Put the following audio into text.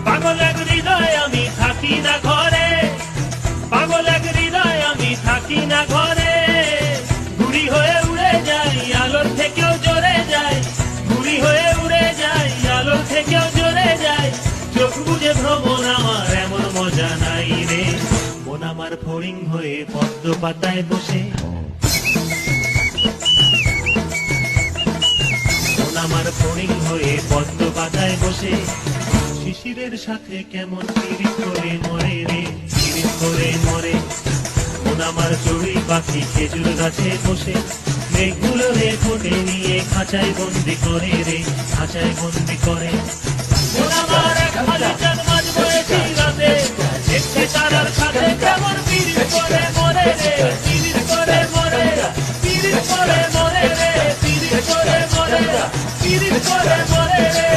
পাগল এক হৃদয় আমি থাকি না ঘরে, পাগল এক হৃদয় আমি থাকি না ঘরে, ঘুড়ি হয়ে উড়ে যাই আলোর থেকেও জোরে যাই, ঘুড়ি হয়ে উড়ে যাই আলোর থেকেও জোরে যাই, চোখ বুঝে ভ্রমণ আমার এমন মজা নাই রে, মন আমার ফড়িং হয়ে পদ্ম পাতায় বসে, মন আমার ফড়িং হয়ে পদ্ম পাতায় বসে, শিশিরের সাথে কেমন পিরিত করে মরে রে, পিরিত করে মরে, মন আমার চড়ুই পাখি খেজুর গাছে বসে, মেঘগুলো রে ফোটে নিয়ে খাঁচায় বন্দি করে রে, খাঁচায় বন্দি করে, মন আমার এক খালি চাঁদ মাঝ বয়েছি রাতে, দেখতে তারার সাথে কেমন পিরিত করে মরে রে, পিরিত করে মরে, পিরিত করে মরে রে, পিরিত করে মরে, পিরিত করে মরে রে।